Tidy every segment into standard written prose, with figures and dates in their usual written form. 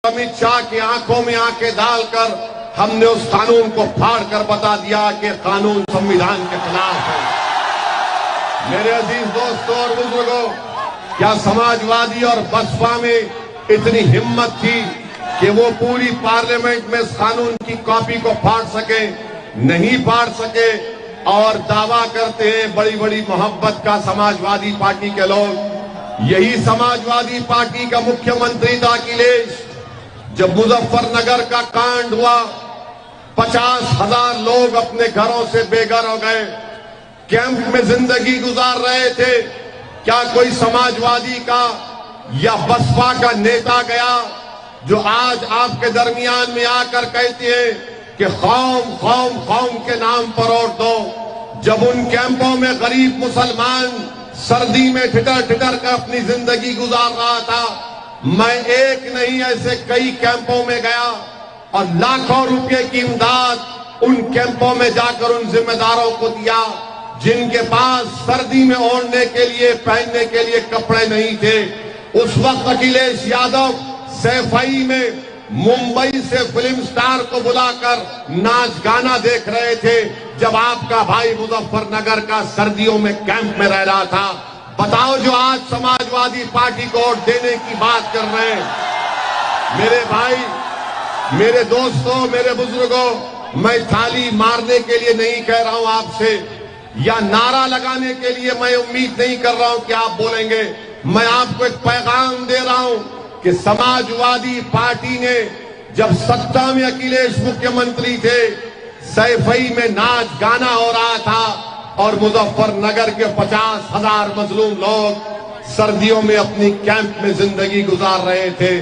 अमित शाह की आंखों में आंखें डालकर हमने उस कानून को फाड़ कर बता दिया कि कानून संविधान के खिलाफ है। मेरे अजीज दोस्तों और बुजुर्गों, क्या समाजवादी और बसपा में इतनी हिम्मत थी कि वो पूरी पार्लियामेंट में इस कानून की कॉपी को फाड़ सके? नहीं फाड़ सके और दावा करते हैं बड़ी बड़ी मोहब्बत का समाजवादी पार्टी के लोग। यही समाजवादी पार्टी का मुख्यमंत्री था अखिलेश। जब मुजफ्फरनगर का कांड हुआ, 50,000 लोग अपने घरों से बेघर हो गए, कैंप में जिंदगी गुजार रहे थे। क्या कोई समाजवादी का या बसपा का नेता गया जो आज आपके दरमियान में आकर कहते हैं कि कौम कौम कौम के नाम पर वोट दो? जब उन कैंपों में गरीब मुसलमान सर्दी में ठिठर ठिठर कर अपनी जिंदगी गुजार रहा था, मैं एक नहीं ऐसे कई कैंपों में गया और लाखों रुपए की इमदाद उन कैंपों में जाकर उन जिम्मेदारों को दिया जिनके पास सर्दी में ओढ़ने के लिए, पहनने के लिए कपड़े नहीं थे। उस वक्त अखिलेश यादव सैफई में मुंबई से फिल्म स्टार को बुलाकर नाच गाना देख रहे थे, जब आपका भाई मुजफ्फरनगर का सर्दियों में कैंप में रह रहा था। बताओ, जो आज समाजवादी पार्टी को वोट देने की बात कर रहे हैं। मेरे भाई, मेरे दोस्तों, मेरे बुजुर्गों, मैं थाली मारने के लिए नहीं कह रहा हूं आपसे, या नारा लगाने के लिए मैं उम्मीद नहीं कर रहा हूं कि आप बोलेंगे। मैं आपको एक पैगाम दे रहा हूं कि समाजवादी पार्टी ने जब सत्ता में अखिलेश मुख्यमंत्री थे, सैफई में नाच गाना हो रहा था और मुजफ्फरनगर के 50,000 मजलूम लोग सर्दियों में अपनी कैंप में जिंदगी गुजार रहे थे।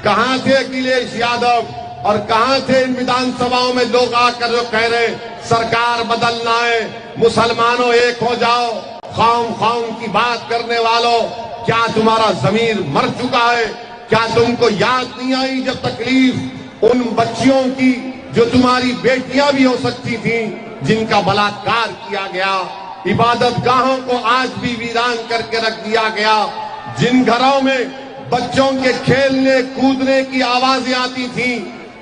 कहां थे अखिलेश यादव और कहां थे इन विधानसभाओं में लोग आकर जो कह रहे सरकार बदलना है, मुसलमानों एक हो जाओ, कौम कौम की बात करने वालों, क्या तुम्हारा जमीर मर चुका है? क्या तुमको याद नहीं आई जब तकलीफ उन बच्चियों की जो तुम्हारी बेटियां भी हो सकती थी, जिनका बलात्कार किया गया? इबादत गाहों को आज भी वीरान करके रख दिया गया। जिन घरों में बच्चों के खेलने कूदने की आवाजें आती थी,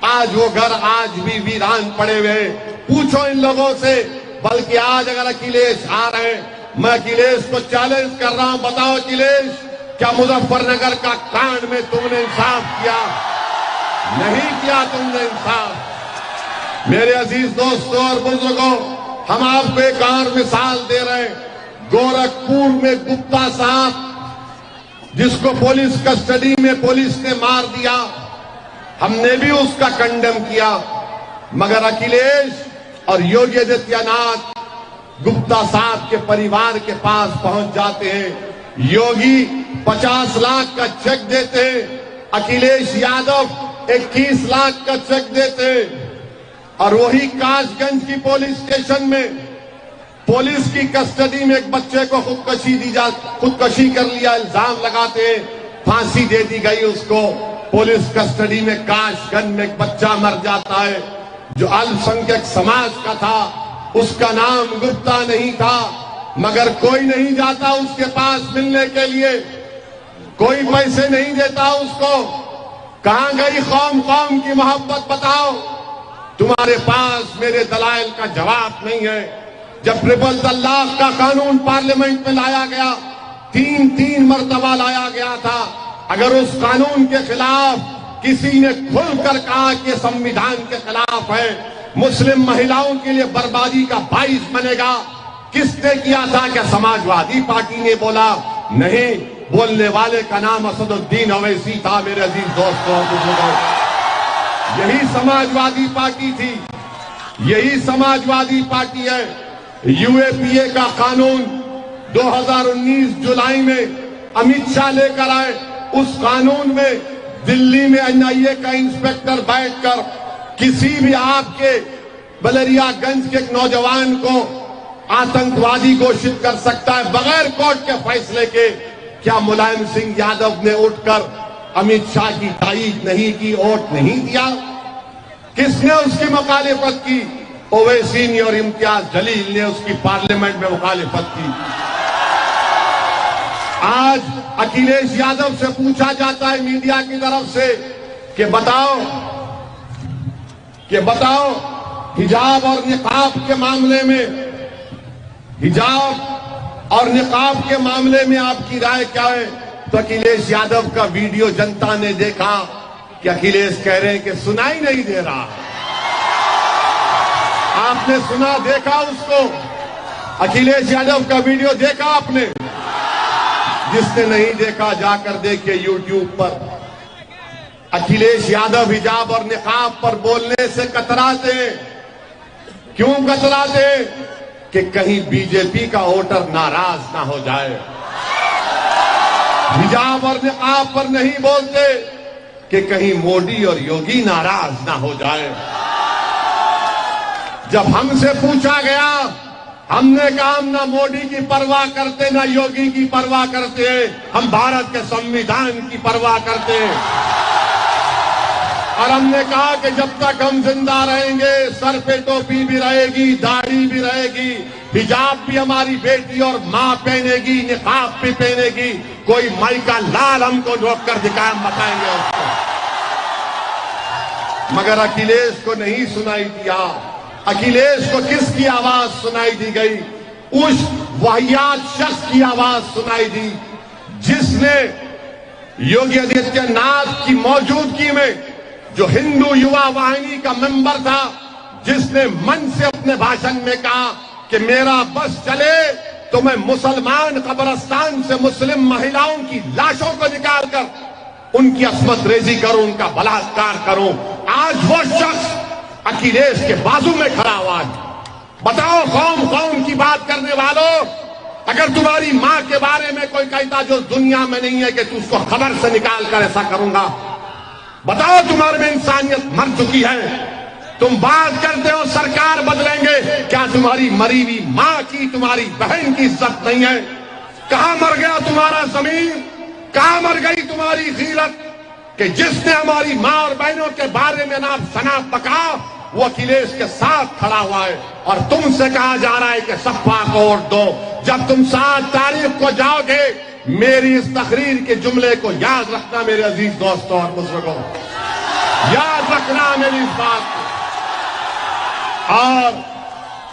आज वो घर आज भी वीरान पड़े हुए। पूछो इन लोगों से। बल्कि आज अगर अखिलेश आ रहे हैं, मैं अखिलेश को चैलेंज कर रहा हूं, बताओ अखिलेश, क्या मुजफ्फरनगर का कांड में तुमने इंसाफ किया? नहीं किया तुमने इंसाफ। मेरे अजीज दोस्तों और बुजुर्गों, हम आपको एक और मिसाल दे रहे हैं। गोरखपुर में गुप्ता साहब, जिसको पुलिस कस्टडी में पुलिस ने मार दिया, हमने भी उसका कंडेम किया। मगर अखिलेश और योगी आदित्यनाथ गुप्ता साहब के परिवार के पास पहुंच जाते हैं। योगी 50 लाख का चेक देते हैं, अखिलेश यादव 21 लाख का चेक देते हैं। और वही कासगंज की पुलिस स्टेशन में पुलिस की कस्टडी में एक बच्चे को खुदकशी कर लिया, इल्जाम लगाते हैं, फांसी दे दी गई उसको। पुलिस कस्टडी में कासगंज में एक बच्चा मर जाता है जो अल्पसंख्यक समाज का था, उसका नाम गुप्ता नहीं था, मगर कोई नहीं जाता उसके पास मिलने के लिए, कोई पैसे नहीं देता उसको। कहां गई कौम कौम की मोहब्बत? बताओ। तुम्हारे पास मेरे दलाइल का जवाब नहीं है। जब ट्रिपल तलाक का कानून पार्लियामेंट में लाया गया, तीन मर्तबा लाया गया था, अगर उस कानून के खिलाफ किसी ने खुलकर कहा कि संविधान के खिलाफ है, मुस्लिम महिलाओं के लिए बर्बादी का बाइस बनेगा, किसने किया था? क्या समाजवादी पार्टी ने बोला? नहीं, बोलने वाले का नाम असदुद्दीन ओवैसी था। मेरे अजीज दोस्तों और बुजुर्गों, यही समाजवादी पार्टी थी, यही समाजवादी पार्टी है। यूएपीए का कानून 2019 जुलाई में अमित शाह लेकर आए। उस कानून में दिल्ली में एनआईए का इंस्पेक्टर बैठकर किसी भी आपके बलरियागंज के एक नौजवान को आतंकवादी घोषित कर सकता है बगैर कोर्ट के फैसले के। क्या मुलायम सिंह यादव ने उठकर अमित शाह की तारीफ नहीं की, वोट नहीं दिया? किसने उसकी मुखालिफत की? ओवैसी ने और इम्तियाज जलील ने उसकी पार्लियामेंट में मुखालिफत की। आज अखिलेश यादव से पूछा जाता है मीडिया की तरफ से कि बताओ हिजाब और निकाब के मामले में, हिजाब और निकाब के मामले में आपकी राय क्या है? तो अखिलेश यादव का वीडियो जनता ने देखा कि अखिलेश कह रहे हैं कि सुनाई नहीं दे रहा। आपने सुना, देखा उसको? अखिलेश यादव का वीडियो देखा आपने? जिसने नहीं देखा जाकर देखिए यूट्यूब पर। अखिलेश यादव हिजाब और निकाब पर बोलने से कतराते। क्यों कतराते? कि कहीं बीजेपी का वोटर नाराज ना हो जाए। हिजाब और निकाब पर नहीं बोलते कि कहीं मोदी और योगी नाराज ना हो जाए। जब हमसे पूछा गया, हमने कहा हम ना मोदी की परवाह करते ना योगी की परवाह करते, हम भारत के संविधान की परवाह करते हैं। और हमने कहा कि जब तक हम जिंदा रहेंगे, सर पे टोपी भी रहेगी, दाढ़ी भी रहेगी, हिजाब भी हमारी बेटी और मां पहनेगी, निकाब भी पहनेगी। कोई माई का लाल हमको रोक कर दिखाए, हम बताएंगे उसको। मगर अखिलेश को नहीं सुनाई दिया। अखिलेश को किसकी आवाज सुनाई दी गई? उस वाहियात शख्स की आवाज सुनाई दी जिसने योगी आदित्यनाथ की मौजूदगी में, जो हिंदू युवा वाहिनी का मेंबर था, जिसने मन से अपने भाषण में कहा कि मेरा बस चले तो मैं मुसलमान कब्रिस्तान से मुस्लिम महिलाओं की लाशों को निकालकर उनकी अस्मत रेजी करूं, उनका बलात्कार करूं। आज वो शख्स अखिलेश के बाजू में खड़ा हुआ है। बताओ कौम की बात करने वालों, अगर तुम्हारी मां के बारे में कोई कहता जो दुनिया में नहीं है कि तू उसको खबर से निकाल कर ऐसा करूंगा, बताओ तुम्हारे में इंसानियत मर चुकी है। तुम बात करते हो सरकार बदलेंगे, क्या तुम्हारी मरी हुई मां की, तुम्हारी बहन की इज्जत नहीं है? कहां मर गया तुम्हारा जमीन? कहां मर गई तुम्हारी गीरत कि जिसने हमारी मां और बहनों के बारे में नाम सना पका, वो अखिलेश के साथ खड़ा हुआ है। और तुमसे कहा जा रहा है कि सपा को वोट दो। जब तुम 7 तारीख को जाओगे, मेरी इस तकरीर के जुमले को याद रखना मेरे अजीज दोस्तों और बुजुर्गों, याद रखना मेरी इस बात को। और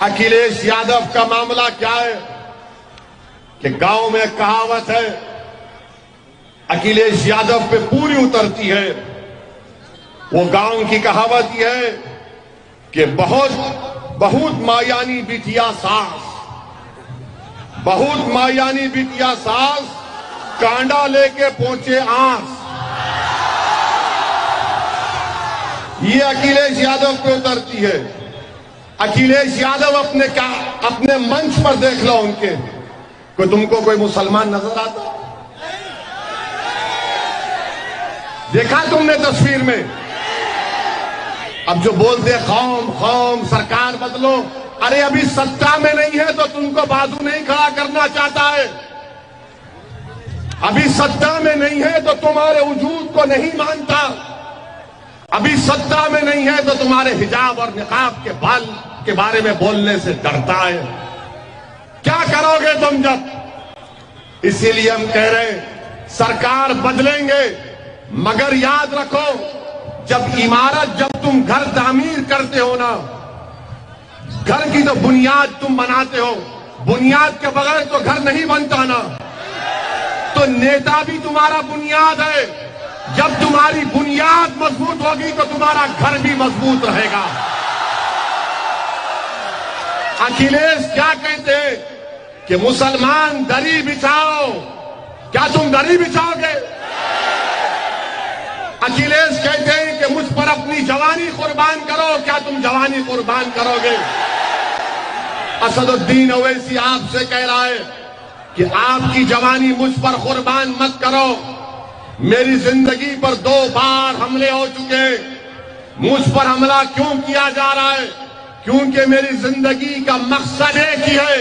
अखिलेश यादव का मामला क्या है कि गांव में कहावत है, अखिलेश यादव पे पूरी उतरती है। वो गांव की कहावत यह है कि बहुत मायानी बिटिया सास, बहुत मायानी बिटिया सास, कांडा लेके पहुंचे आस। ये अखिलेश यादव पे उतरती है। अखिलेश यादव अपने मंच पर देख लो उनके, तुमको कोई मुसलमान नजर आता? देखा तुमने तस्वीर में? अब जो बोलते कौम सरकार बदलो, अरे अभी सत्ता में नहीं है तो तुमको बाजू नहीं खड़ा करना चाहता है। अभी सत्ता में नहीं है तो तुम्हारे वजूद को नहीं मानता। अभी सत्ता में नहीं है तो तुम्हारे हिजाब और निकाब के बारे में बोलने से डरता है। क्या करोगे तुम जब? इसीलिए हम कह रहे हैं सरकार बदलेंगे, मगर याद रखो, जब तुम घर तामीर करते हो ना, घर की तो बुनियाद तुम बनाते हो, बुनियाद के बगैर तो घर नहीं बनता ना। तो नेता भी तुम्हारा बुनियाद है। जब तुम्हारी बुनियाद मजबूत होगी तो तुम्हारा घर भी मजबूत रहेगा। अखिलेश क्या कहते हैं कि मुसलमान दरी बिछाओ, क्या तुम दरी बिछाओगे? अखिलेश कहते हैं कि मुझ पर अपनी जवानी कुर्बान करो, क्या तुम जवानी कुर्बान करोगे? असदुद्दीन ओवैसी आपसे कह रहा है कि आपकी जवानी मुझ पर कुर्बान मत करो। मेरी जिंदगी पर 2 बार हमले हो चुके, मुझ पर हमला क्यों किया जा रहा है? क्योंकि मेरी जिंदगी का मकसद एक ही है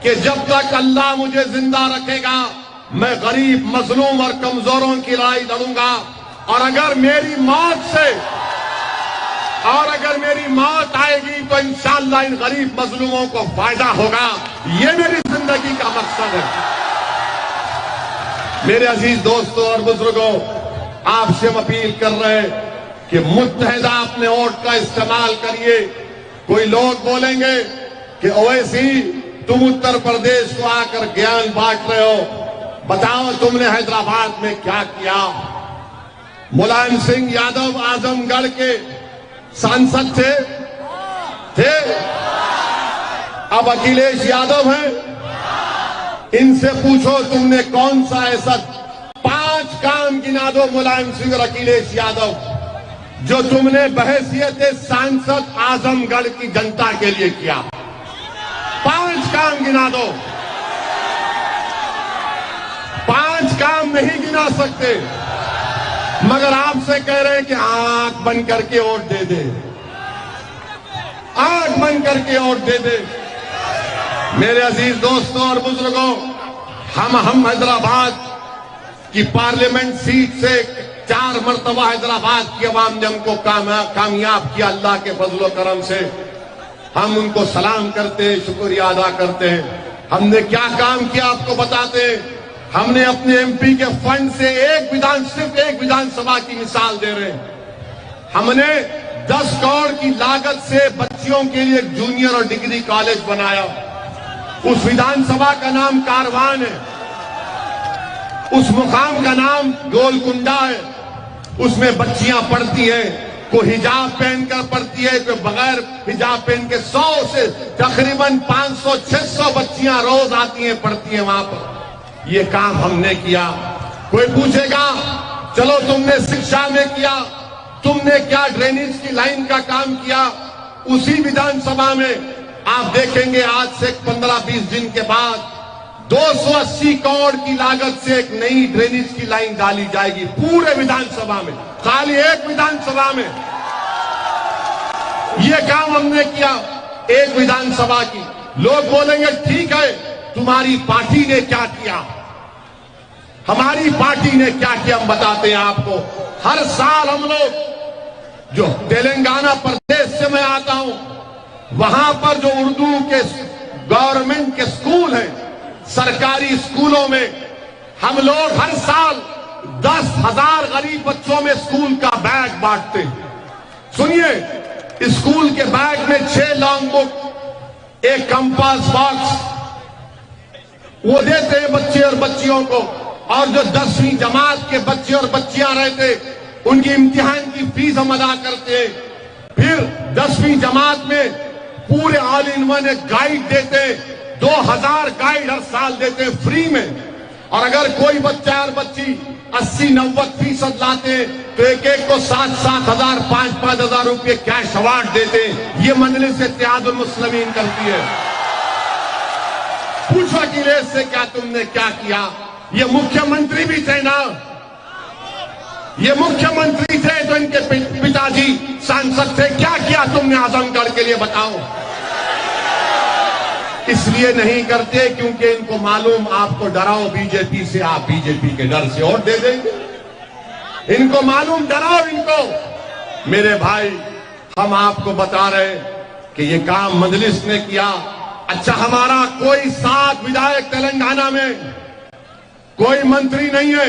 कि जब तक अल्लाह मुझे जिंदा रखेगा, मैं गरीब, मजलूम और कमजोरों की लड़ाई लड़ूंगा। और अगर मेरी मौत आएगी तो इंशाअल्लाह इन गरीब मजलूमों को फायदा होगा। ये मेरी जिंदगी का मकसद है। मेरे अजीज दोस्तों और बुजुर्गों, आपसे हम अपील कर रहे हैं कि मुत्तहिदा अपने वोट का इस्तेमाल करिए। कोई लोग बोलेंगे कि ओवैसी तुम उत्तर प्रदेश को आकर ज्ञान बांट रहे हो, बताओ तुमने हैदराबाद में क्या किया। मुलायम सिंह यादव आजमगढ़ के सांसद थे। अब अखिलेश यादव हैं, इनसे पूछो तुमने कौन सा ऐसा 5 काम गिना दो मुलायम सिंह और अखिलेश यादव जो तुमने बहैसियत सांसद आजमगढ़ की जनता के लिए किया। 5 काम गिना दो। 5 काम नहीं गिना सकते, मगर आपसे कह रहे हैं कि आंख बंद करके वोट दे दे, आंख बंद करके वोट दे दे। मेरे अजीज दोस्तों और बुजुर्गों, हम हैदराबाद की पार्लियामेंट सीट से 4 मरतबा हैदराबाद की अवाम ने हमको कामयाब किया। अल्लाह के फजलो करम से हम उनको सलाम करते हैं, शुक्रिया अदा करते हैं। हमने क्या काम किया आपको बताते हैं। हमने अपने एमपी के फंड से सिर्फ एक विधानसभा की मिसाल दे रहे हैं। हमने 10 करोड़ की लागत से बच्चियों के लिए एक जूनियर और डिग्री कॉलेज बनाया। उस विधानसभा का नाम कारवान है, उस मुकाम का नाम गोलकुंडा है। उसमें बच्चियां पढ़ती हैं, कोई हिजाब पहनकर पढ़ती है, कोई बगैर हिजाब पहन के 100 से तकरीबन 500-600 बच्चियां रोज आती हैं, पढ़ती हैं वहां पर। ये काम हमने किया। कोई पूछेगा चलो तुमने शिक्षा में किया, तुमने क्या ड्रेनेज की लाइन का काम किया। उसी विधानसभा में आप देखेंगे आज से 15-20 दिन के बाद 280 करोड़ की लागत से एक नई ड्रेनेज की लाइन डाली जाएगी पूरे विधानसभा में, खाली एक विधानसभा में। ये काम हमने किया एक विधानसभा की। लोग बोलेंगे ठीक है तुम्हारी पार्टी ने क्या किया, हमारी पार्टी ने क्या किया, हम बताते हैं आपको। हर साल हम लोग, जो तेलंगाना प्रदेश से मैं आता हूं, वहां पर जो उर्दू के गवर्नमेंट के स्कूल हैं, सरकारी स्कूलों में हम लोग हर साल 10,000 गरीब बच्चों में स्कूल का बैग बांटते हैं। सुनिए, स्कूल के बैग में 6 लॉन्ग बुक, एक कंपास बॉक्स वो देते हैं बच्चे और बच्चियों को। और जो 10वीं जमात के बच्चे और बच्चियां रहते, उनकी इम्तिहान की फीस हम अदा करते हैं। फिर 10वीं जमात में पूरे ऑल इन वन एक गाइड देते, 2000 गाइड हर साल देते हैं फ्री में। और अगर कोई बच्चा और बच्ची 80-90% लाते तो एक को 7-7 हजार 5-5 हजार रुपये कैश अवार्ड देते। ये मजलिस इत्तेहादुल मुस्लिमीन करती है। पूछो अखिलेश से क्या तुमने क्या किया। ये मुख्यमंत्री भी थे ना, ये मुख्यमंत्री थे तो इनके पिताजी सांसद थे। क्या किया तुमने आजमगढ़ के लिए बताओ। इसलिए नहीं करते क्योंकि इनको मालूम आपको डराओ बीजेपी से, आप बीजेपी के डर से वोट दे देंगे। इनको मालूम, डराओ इनको। मेरे भाई, हम आपको बता रहे कि ये काम मजलिस ने किया। अच्छा, हमारा कोई 7 विधायक तेलंगाना में, कोई मंत्री नहीं है,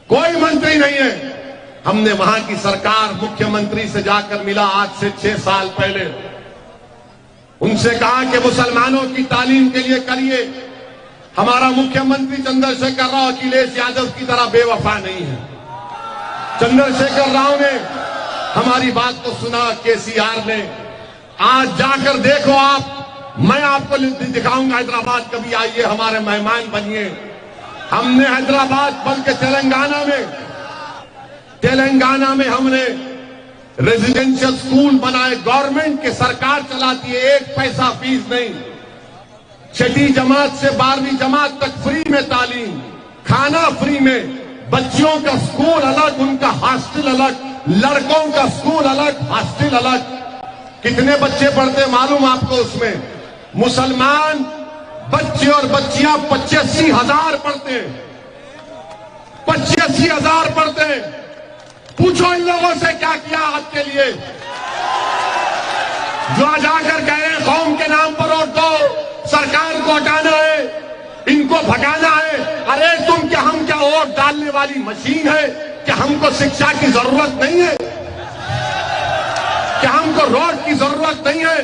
कोई मंत्री नहीं है। हमने वहां की सरकार मुख्यमंत्री से जाकर मिला आज से 6 साल पहले। उनसे कहा कि मुसलमानों की तालीम के लिए करिए। हमारा मुख्यमंत्री चंद्रशेखर राव अखिलेश यादव की तरह बेवफा नहीं है। चंद्रशेखर राव ने हमारी बात को सुना, केसीआर ने। आज जाकर देखो आप, मैं आपको दिखाऊंगा हैदराबाद, कभी आइए हमारे मेहमान बनिए। हमने हैदराबाद बल्कि तेलंगाना में हमने रेजिडेंशियल स्कूल बनाए। गवर्नमेंट की सरकार चलाती है, 1 पैसा फीस नहीं। 6ठी जमात से 12वीं जमात तक फ्री में तालीम, खाना फ्री में, बच्चियों का स्कूल अलग, उनका हॉस्टल अलग, लड़कों का स्कूल अलग, हॉस्टल अलग। कितने बच्चे पढ़ते मालूम आपको उसमें? मुसलमान बच्चे और बच्चियां 85 हजार पढ़ते हैं, 85 हजार पढ़ते हैं। पूछो इन लोगों से क्या किया आपके लिए, जो जाकर कह रहे हैं कौम के नाम पर वोट दो, सरकार को हटाना है, इनको भगाना है। अरे तुम क्या, हम क्या वोट वोट डालने वाली मशीन है कि हमको शिक्षा की जरूरत नहीं है, क्या हमको रोड की जरूरत नहीं है,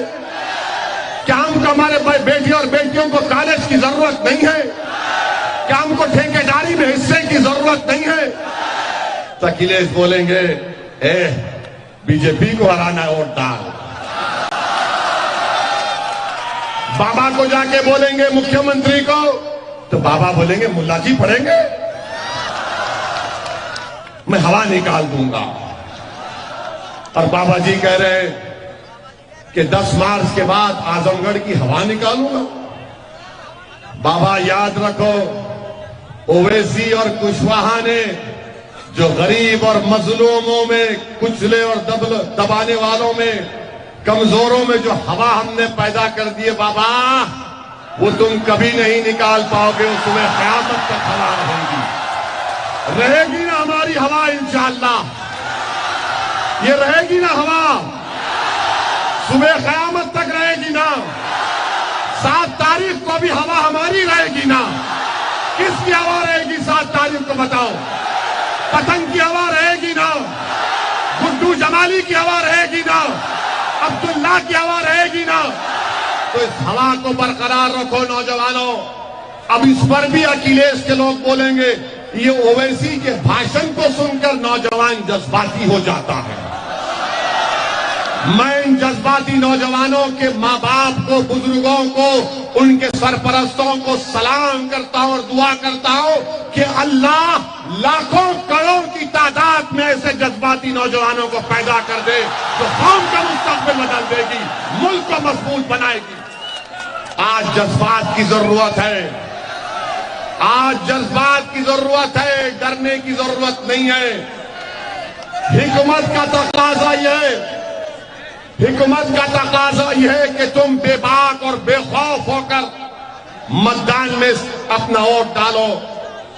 क्या हमको हमारे बेटी और बेटियों को कॉलेज की जरूरत नहीं है, क्या हमको ठेकेदारी में हिस्से की जरूरत नहीं है? तो अखिलेश बोलेंगे बीजेपी को हराना है, वोट डाल। बाबा को जाके बोलेंगे मुख्यमंत्री को, तो बाबा बोलेंगे मुल्ला जी पढ़ेंगे, मैं हवा निकाल दूंगा। और बाबा जी कह रहे हैं कि 10 मार्च के बाद आजमगढ़ की हवा निकालूंगा। बाबा याद रखो, ओवैसी और कुशवाहा ने जो गरीब और मजलूमों में, कुचले और दबाने वालों में, कमजोरों में जो हवा हमने पैदा कर दी है बाबा, वो तुम कभी नहीं निकाल पाओगे, उसमें क़यामत तक हवा रहेगी ना हमारी हवा इंशाअल्लाह, ये रहेगी ना हवा, सुबह क़यामत तक रहेगी ना। 7 तारीख को भी हवा हमारी रहेगी ना। किसकी हवा रहेगी 7 तारीख को बताओ? पतंग की हवा रहेगी ना, गुड्डू जमाली की हवा रहेगी ना, अब्दुल्ला की हवा रहेगी ना। तो इस हवा को बरकरार रखो नौजवानों। अब इस पर भी अखिलेश के लोग बोलेंगे, ये ओवैसी के भाषण को सुनकर नौजवान जज्बाती हो जाता है। मैं इन जज्बाती नौजवानों के माँ बाप को, बुजुर्गों को, उनके सरपरस्तों को सलाम करता हूं और दुआ करता हूं कि अल्लाह लाखों करोड़ की तादाद में ऐसे जज्बाती नौजवानों को पैदा कर दे जो कौम का मुस्तकबिल बदल देगी, मुल्क को मजबूत बनाएगी। आज जज्बात की जरूरत है, आज जज्बात की जरूरत है, डरने की जरूरत नहीं है। हिकमत का तकाजा यह है, हिकमत का तकाजा यह है कि तुम बेबाक और बेखौफ होकर मतदान में अपना वोट डालो।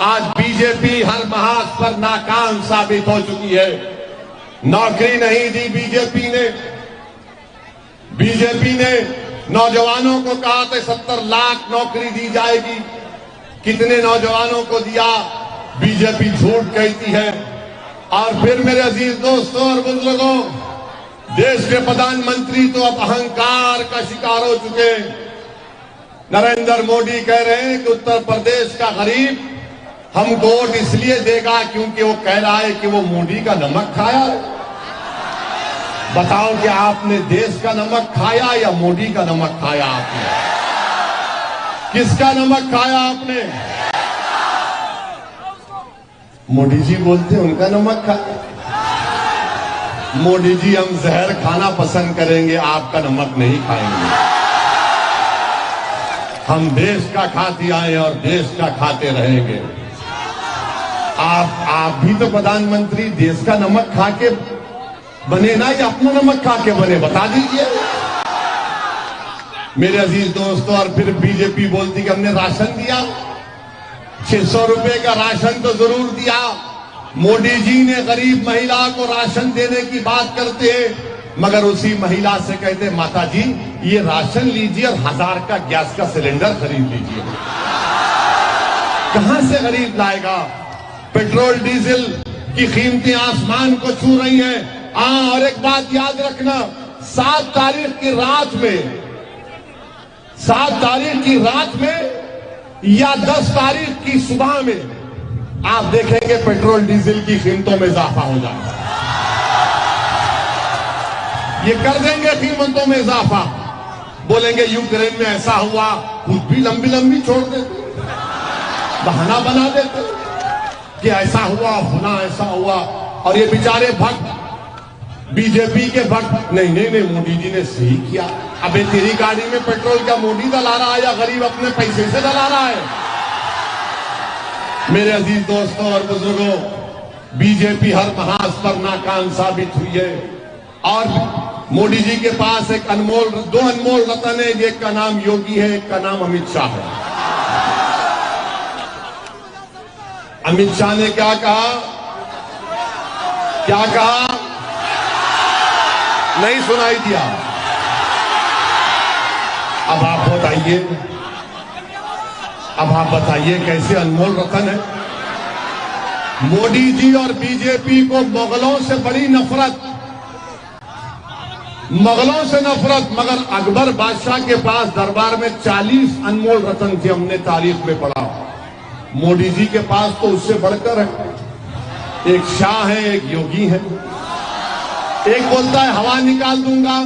आज बीजेपी हर महाज पर नाकाम साबित हो चुकी है। नौकरी नहीं दी बीजेपी ने। बीजेपी ने नौजवानों को कहा था 70 लाख नौकरी दी जाएगी। कितने नौजवानों को दिया? बीजेपी झूठ कहती है। और फिर मेरे अजीज दोस्तों और बुजुर्गों, देश के प्रधानमंत्री तो अब अहंकार का शिकार हो चुके हैं। नरेंद्र मोदी कह रहे हैं कि उत्तर प्रदेश का गरीब हमको वोट इसलिए देगा क्योंकि वो कह रहा है कि वो मोदी का नमक खाया है। बताओ कि आपने देश का नमक खाया या मोदी का नमक खाया? आपने किसका नमक खाया? आपने? मोदी जी बोलते हैं उनका नमक खाया। मोदी जी हम जहर खाना पसंद करेंगे, आपका नमक नहीं खाएंगे। हम देश का खाते आए और देश का खाते रहेंगे। आप भी तो प्रधानमंत्री देश का नमक खा के बने ना, या अपना नमक खा के बने? बता दीजिए मेरे अजीज दोस्तों। और फिर बीजेपी बोलती कि हमने राशन दिया, 600 रुपए का राशन तो जरूर दिया। मोदी जी ने गरीब महिला को राशन देने की बात करते हैं, मगर उसी महिला से कहते माता जी ये राशन लीजिए और 1000 का गैस का सिलेंडर खरीद लीजिए। कहां से गरीब लाएगा? पेट्रोल डीजल की कीमतें आसमान को छू रही हैं। और एक बात याद रखना, 7 तारीख की रात में, 7 तारीख की रात में या 10 तारीख की सुबह में आप देखेंगे पेट्रोल डीजल की कीमतों में इजाफा हो जाएगा। ये कर देंगे कीमतों में इजाफा। बोलेंगे यूक्रेन में ऐसा हुआ, खुद भी लंबी लंबी छोड़ देते, बहाना बना देते कि ऐसा हुआ, होना ऐसा हुआ। और ये बेचारे भक्त, बीजेपी के भक्त, नहीं नहीं नहीं मोदी जी ने सही किया। अबे तेरी गाड़ी में पेट्रोल क्या मोदी डला रहा है या गरीब अपने पैसे से डला रहा है? मेरे अजीज दोस्तों और बुजुर्गों, बीजेपी हर महाज पर नाकाम साबित हुई है। और मोदी जी के पास एक दो अनमोल रतन है। एक का नाम योगी है, एक का नाम अमित शाह है। अमित शाह ने क्या कहा? क्या कहा? नहीं सुनाई दिया। अब आप बताइए, अब आप बताइए कैसे अनमोल रतन है? मोदी जी और बीजेपी को मुगलों से बड़ी नफरत, मुगलों से नफरत। मगर अकबर बादशाह के पास दरबार में 40 अनमोल रत्न थे, हमने तारीख में पढ़ा। मोदी जी के पास तो उससे बढ़कर है, एक शाह है, एक योगी है। एक बोलता है हवा निकाल दूंगा,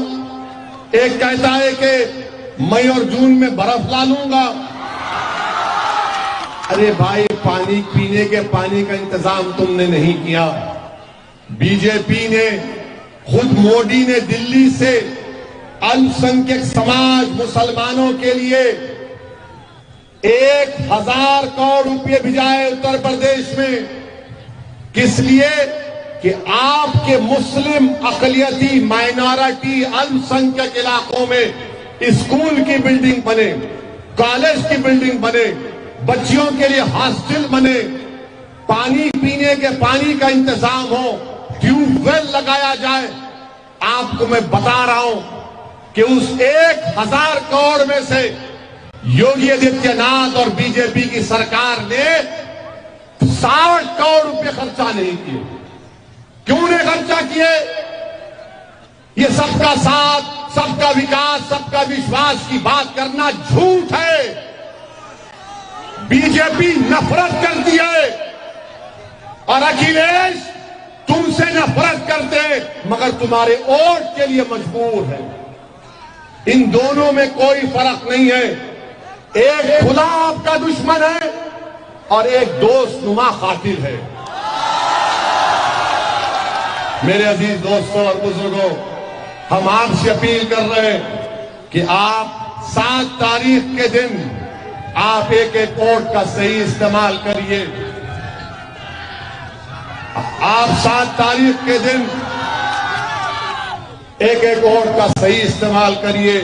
एक कहता है कि मई और जून में बर्फ ला लूंगा। अरे भाई, पानी पीने के पानी का इंतजाम तुमने नहीं किया। बीजेपी ने, खुद मोदी ने दिल्ली से अल्पसंख्यक समाज मुसलमानों के लिए 1000 करोड़ रुपए भिजाए उत्तर प्रदेश में। किस लिए? कि आपके मुस्लिम अकलियती माइनॉरिटी अल्पसंख्यक इलाकों में स्कूल की बिल्डिंग बने, कॉलेज की बिल्डिंग बने, बच्चियों के लिए हॉस्टल बने, पानी पीने के पानी का इंतजाम हो, ट्यूबवेल लगाया जाए। आपको मैं बता रहा हूं कि उस 1000 करोड़ में से योगी आदित्यनाथ और बीजेपी की सरकार ने 60 करोड़ रुपए खर्चा नहीं किए। क्यों नहीं खर्चा किए? ये सबका साथ, सबका विकास, सबका विश्वास की बात करना झूठ है। बीजेपी नफरत करती है और अखिलेश तुमसे नफरत करते, मगर तुम्हारे वोट के लिए मजबूर है। इन दोनों में कोई फर्क नहीं है। एक खुदा आपका दुश्मन है और एक दोस्तनुमा कातिल है। मेरे अजीज दोस्तों और बुजुर्गों, हम आपसे अपील कर रहे हैं कि आप 7 तारीख के दिन आप एक एक वोट का सही इस्तेमाल करिए। आप 7 तारीख के दिन एक एक वोट का सही इस्तेमाल करिए।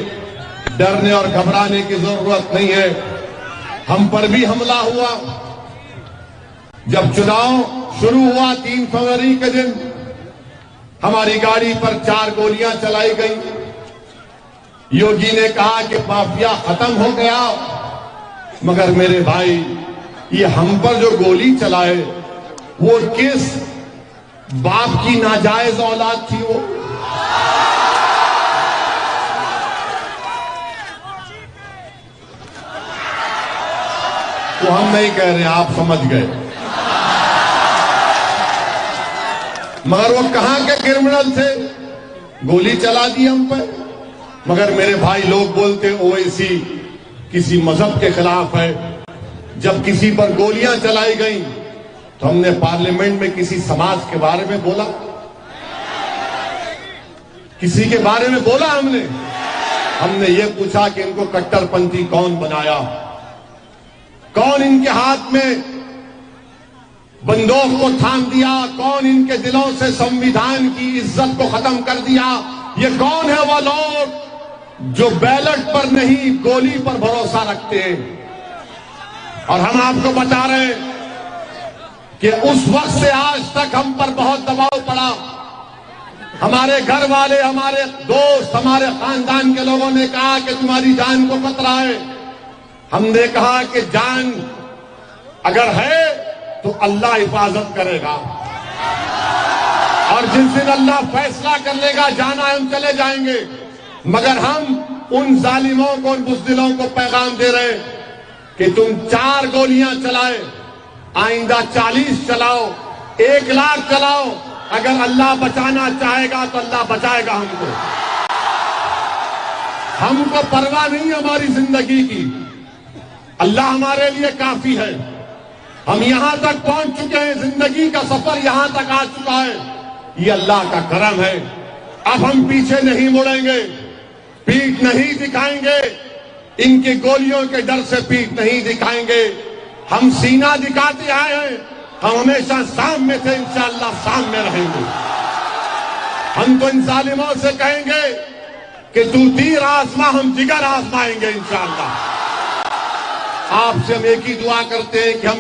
डरने और घबराने की जरूरत नहीं है। हम पर भी हमला हुआ। जब चुनाव शुरू हुआ 3 फरवरी के दिन, हमारी गाड़ी पर 4 गोलियां चलाई गई। योगी ने कहा कि माफिया खत्म हो गया, मगर मेरे भाई, ये हम पर जो गोली चलाए वो किस बाप की नाजायज औलाद थी? वो तो हम नहीं कह रहे, आप समझ गए। मगर वो कहां के क्रिमिनल थे? गोली चला दी हम पर। मगर मेरे भाई, लोग बोलते ओवैसी किसी मजहब के खिलाफ है। जब किसी पर गोलियां चलाई गई तो हमने पार्लियामेंट में किसी समाज के बारे में बोला? किसी के बारे में बोला हमने ये पूछा कि इनको कट्टरपंथी कौन बनाया? कौन इनके हाथ में बंदूक को थाम दिया? कौन इनके दिलों से संविधान की इज्जत को खत्म कर दिया? ये कौन है वो लोग जो बैलेट पर नहीं गोली पर भरोसा रखते हैं? और हम आपको बता रहे हैं कि उस वक्त से आज तक हम पर बहुत दबाव पड़ा। हमारे घर वाले, हमारे दोस्त, हमारे खानदान के लोगों ने कहा कि तुम्हारी जान को खतरा है। हमने कहा कि जान अगर है तो अल्लाह हिफाजत करेगा, और जिस दिन अल्लाह फैसला कर लेगा जाना है, हम चले जाएंगे। मगर हम उन जालिमों को, उन बुज़दिलों को पैगाम दे रहे हैं कि तुम 4 गोलियां चलाए, आइंदा 40 चलाओ, 1 लाख चलाओ। अगर अल्लाह बचाना चाहेगा तो अल्लाह बचाएगा हमको। हमको परवाह नहीं हमारी जिंदगी की। अल्लाह हमारे लिए काफी है। हम यहां तक पहुंच चुके हैं, जिंदगी का सफर यहां तक आ चुका है। ये अल्लाह का करम है। अब हम पीछे नहीं मुड़ेंगे, पीठ नहीं दिखाएंगे। इनकी गोलियों के डर से पीठ नहीं दिखाएंगे। हम सीना दिखाते आए हैं। हम हमेशा सामने थे, इंशाअल्लाह सामने रहेंगे। हम तो इन जालिमों से कहेंगे कि तू तीर आजमा, हम जिगर आजमाएंगे इंशाअल्लाह। आपसे हम एक ही दुआ करते हैं कि हम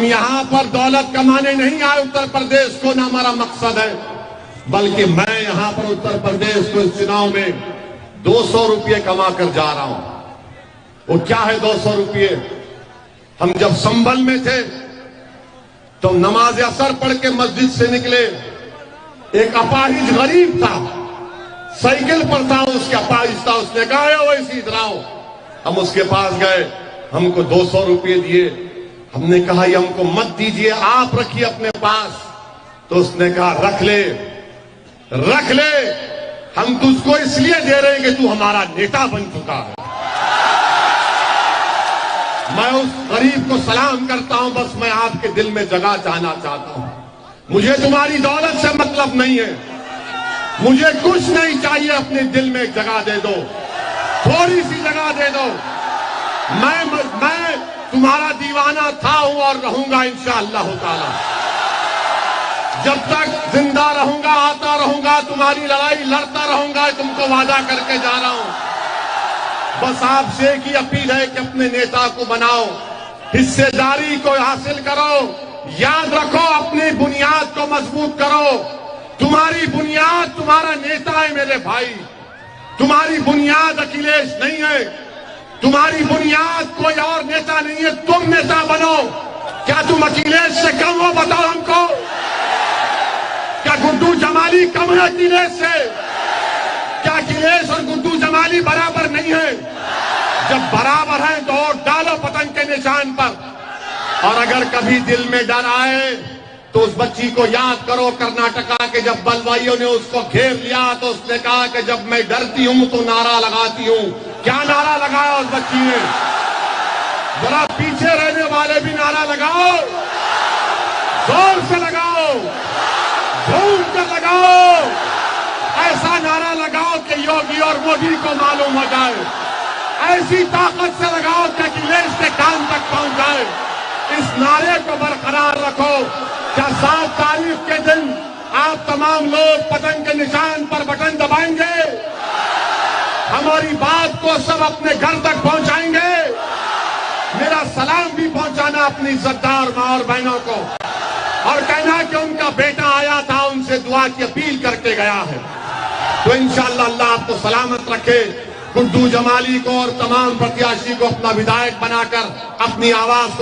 यहां पर दौलत कमाने नहीं आए उत्तर प्रदेश को, ना हमारा मकसद है, बल्कि मैं यहां पर उत्तर प्रदेश को इस चुनाव में 200 रुपये कमा कर जा रहा हूं। वो क्या है 200 रुपये? हम जब संभल में थे तो नमाज असर पढ़ के मस्जिद से निकले। एक अपाहिज गरीब था, साइकिल पर था, उसके अपाहिज था। उसने कहा वैसे इधर आओ। हम उसके पास गए, हमको 200 रुपये दिए। हमने कहा ये हमको मत दीजिए, आप रखिए अपने पास। तो उसने कहा रख ले, रख ले, हम तुझको इसलिए दे रहे हैं कि तू हमारा नेता बन चुका है। मैं उस गरीब को सलाम करता हूं। बस मैं आपके दिल में जगह चाहना चाहता हूं। मुझे तुम्हारी दौलत से मतलब नहीं है, मुझे कुछ नहीं चाहिए। अपने दिल में एक जगह दे दो, थोड़ी सी जगह दे दो। मैं तुम्हारा दीवाना था हूं और रहूंगा इंशाअल्लाह ताला। जब तक जिंदा रहूंगा आता रहूंगा, तुम्हारी लड़ाई लड़ता रहूंगा। तुमको वादा करके जा रहा हूं। बस आपसे एक ही अपील है कि अपने नेता को बनाओ, हिस्सेदारी को हासिल करो। याद रखो, अपनी बुनियाद को मजबूत करो। तुम्हारी बुनियाद तुम्हारा नेता है मेरे भाई। तुम्हारी बुनियाद अखिलेश नहीं है, तुम्हारी बुनियाद कोई और नेता नहीं है। तुम नेता बनो। क्या तुम अखिलेश से कम हो? बताओ हमको। क्या गुड्डू जमाली कम है अखिलेश से? क्या अखिलेश और गुड्डू जमाली बराबर नहीं है? जब बराबर है तो और डालो पतंग के निशान पर। और अगर कभी दिल में डर आए तो उस बच्ची को याद करो, कर्नाटका के जब बलवाइयों ने उसको घेर लिया तो उसने कहा कि जब मैं डरती हूं तो नारा लगाती हूं। क्या नारा लगाया उस बच्ची ने? जरा पीछे रहने वाले भी नारा लगाओ, जोर से लगाओ, झूम कर लगाओ। ऐसा नारा लगाओ कि योगी और मोदी को मालूम हो जाए। ऐसी ताकत से लगाओ कि अखिलेश के कान तक पहुंच जाए। इस नारे को बरकरार रखो। क्या 7 तारीख के दिन आप तमाम लोग पतंग के निशान पर बटन दबाएंगे? हमारी बात को सब अपने घर तक पहुंचाएंगे? मेरा सलाम भी पहुंचाना अपनी इज्जतदार मां और बहनों को, और कहना कि उनका बेटा आया था, उनसे दुआ की अपील करके गया है। तो इंशाअल्लाह अल्लाह आपको सलामत रखे। गुड्डू जमाली को और तमाम प्रत्याशी को अपना विधायक बनाकर अपनी आवाज